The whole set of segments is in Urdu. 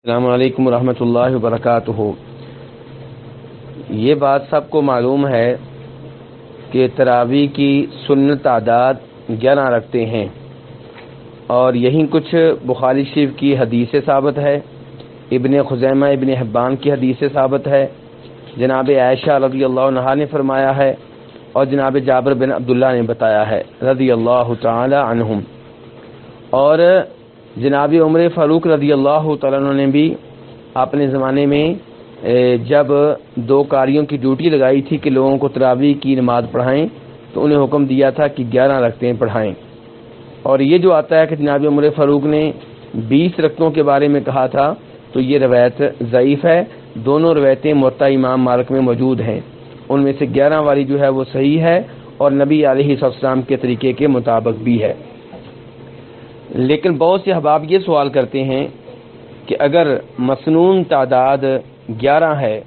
السلام علیکم ورحمۃ اللہ وبرکاتہ۔ یہ بات سب کو معلوم ہے کہ تراویح کی سنت تعداد 11 رکھتے ہیں، اور یہی کچھ بخاری شریف کی حدیث سے ثابت ہے، ابن خزیمہ ابن حبان کی حدیث سے ثابت ہے، جناب عائشہ رضی اللہ عنہا نے فرمایا ہے، اور جناب جابر بن عبداللہ نے بتایا ہے رضی اللہ تعالی عنہم، اور جناب عمر فاروق رضی اللہ تعالیٰ عنہ نے بھی اپنے زمانے میں جب 2 قاریوں کی ڈیوٹی لگائی تھی کہ لوگوں کو تراویح کی نماز پڑھائیں، تو انہیں حکم دیا تھا کہ 11 رکعتیں پڑھائیں۔ اور یہ جو آتا ہے کہ جناب عمر فاروق نے 20 رکعتوں کے بارے میں کہا تھا، تو یہ روایت ضعیف ہے۔ دونوں روایتیں موطا امام مالک میں موجود ہیں، ان میں سے 11 والی جو ہے وہ صحیح ہے اور نبی علیہ السلام کے طریقے کے مطابق بھی ہے۔ لیکن بہت سے احباب یہ سوال کرتے ہیں کہ اگر مسنون تعداد 11 ہے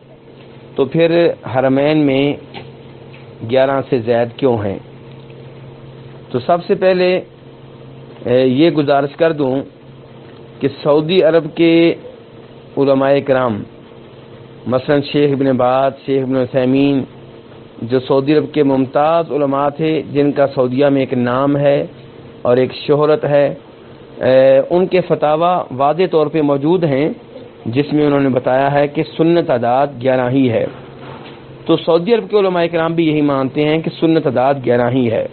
تو پھر حرمین میں 11 سے زائد کیوں ہیں؟ تو سب سے پہلے یہ گزارش کر دوں کہ سعودی عرب کے علماء کرام، مثلا شیخ ابن باز، شیخ ابن عثیمین، جو سعودی عرب کے ممتاز علماء تھے، جن کا سعودیہ میں ایک نام ہے اور ایک شہرت ہے، ان کے فتاوی واضح طور پہ موجود ہیں، جس میں انہوں نے بتایا ہے کہ سنت تعداد 11 ہی ہے۔ تو سعودی عرب کے علماء کرام بھی یہی مانتے ہیں کہ سنت تعداد 11 ہی ہے،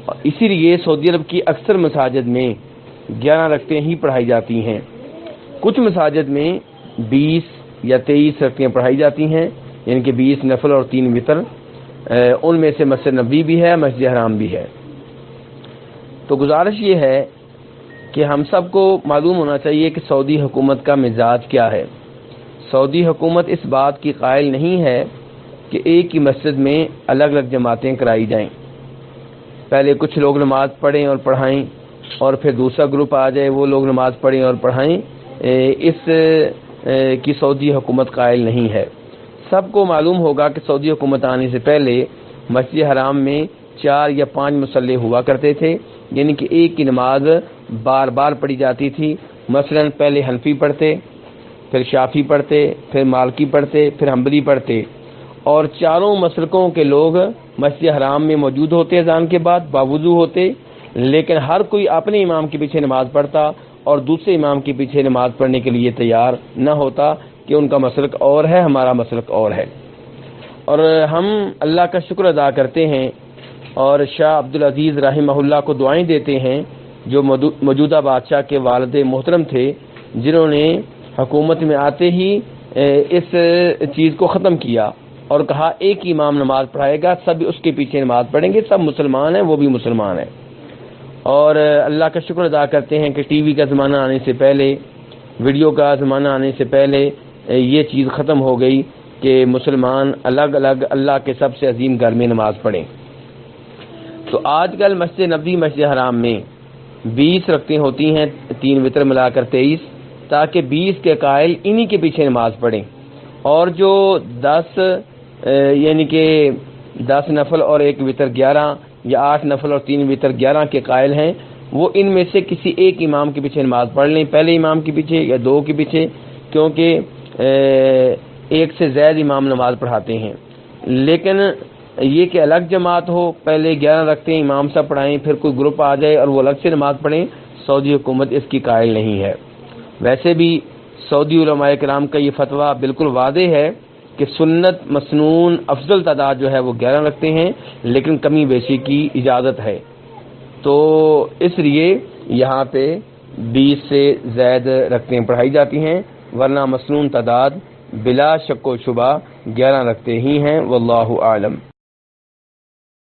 اور اسی لیے سعودی عرب کی اکثر مساجد میں 11 رکعتیں ہی پڑھائی جاتی ہیں۔ کچھ مساجد میں 20 یا 23 رکعتیں پڑھائی جاتی ہیں، یعنی کہ 20 نفل اور 3 وتر، ان میں سے مسجد نبوی بھی ہے، مسجد حرام بھی ہے۔ تو گزارش یہ ہے کہ ہم سب کو معلوم ہونا چاہیے کہ سعودی حکومت کا مزاج کیا ہے۔ سعودی حکومت اس بات کی قائل نہیں ہے کہ ایک ہی مسجد میں الگ الگ جماعتیں کرائی جائیں، پہلے کچھ لوگ نماز پڑھیں اور پڑھائیں، اور پھر دوسرا گروپ آ جائے، وہ لوگ نماز پڑھیں اور پڑھائیں۔ اس کی سعودی حکومت قائل نہیں ہے۔ سب کو معلوم ہوگا کہ سعودی حکومت آنے سے پہلے مسجد حرام میں 4 یا 5 مصلی ہوا کرتے تھے، یعنی کہ ایک کی نماز بار بار پڑھی جاتی تھی۔ مثلا پہلے حنفی پڑھتے، پھر شافعی پڑھتے، پھر مالکی پڑھتے، پھر حنبلی پڑھتے، اور چاروں مسلکوں کے لوگ مسجد حرام میں موجود ہوتے اذان کے بعد، باوضو ہوتے، لیکن ہر کوئی اپنے امام کے پیچھے نماز پڑھتا اور دوسرے امام کے پیچھے نماز پڑھنے کے لیے تیار نہ ہوتا کہ ان کا مسلک اور ہے، ہمارا مسلک اور ہے۔ اور ہم اللہ کا شکر ادا کرتے ہیں اور شاہ عبدالعزیز رحمہ اللہ کو دعائیں دیتے ہیں، جو موجودہ بادشاہ کے والد محترم تھے، جنہوں نے حکومت میں آتے ہی اس چیز کو ختم کیا اور کہا ایک ہی امام نماز پڑھائے گا، سب اس کے پیچھے نماز پڑھیں گے، سب مسلمان ہیں، وہ بھی مسلمان ہیں۔ اور اللہ کا شکر ادا کرتے ہیں کہ ٹی وی کا زمانہ آنے سے پہلے، ویڈیو کا زمانہ آنے سے پہلے یہ چیز ختم ہو گئی کہ مسلمان الگ الگ اللہ کے سب سے عظیم گھر میں نماز پڑھیں۔ تو آج کل مسجد نبوی، مسجد حرام میں 20 رکعتیں ہوتی ہیں، 3 وتر ملا کر 23، تاکہ 20 کے قائل انہی کے پیچھے نماز پڑھیں، اور جو 10 یعنی کہ 10 نفل اور 1 وتر 11، یا 8 نفل اور 3 وتر 11 کے قائل ہیں، وہ ان میں سے کسی ایک امام کے پیچھے نماز پڑھ لیں، پہلے امام کے پیچھے یا 2 کے پیچھے، کیونکہ 1 سے زائد امام نماز پڑھاتے ہیں۔ لیکن یہ کہ الگ جماعت ہو، پہلے 11 رکھتے امام صاحب پڑھائیں، پھر کوئی گروپ آ جائے اور وہ الگ سے نماز پڑھیں، سعودی حکومت اس کی قائل نہیں ہے۔ ویسے بھی سعودی علماء کرام کا یہ فتویٰ بالکل واضح ہے کہ سنت مسنون افضل تعداد جو ہے وہ 11 رکھتے ہیں، لیکن کمی بیشی کی اجازت ہے۔ تو اس لیے یہاں پہ 20 سے زائد رکعتیں پڑھائی جاتی ہیں، ورنہ مسنون تعداد بلا شک و شبہ 11 رکعتیں ہی ہیں، واللہ اعلم۔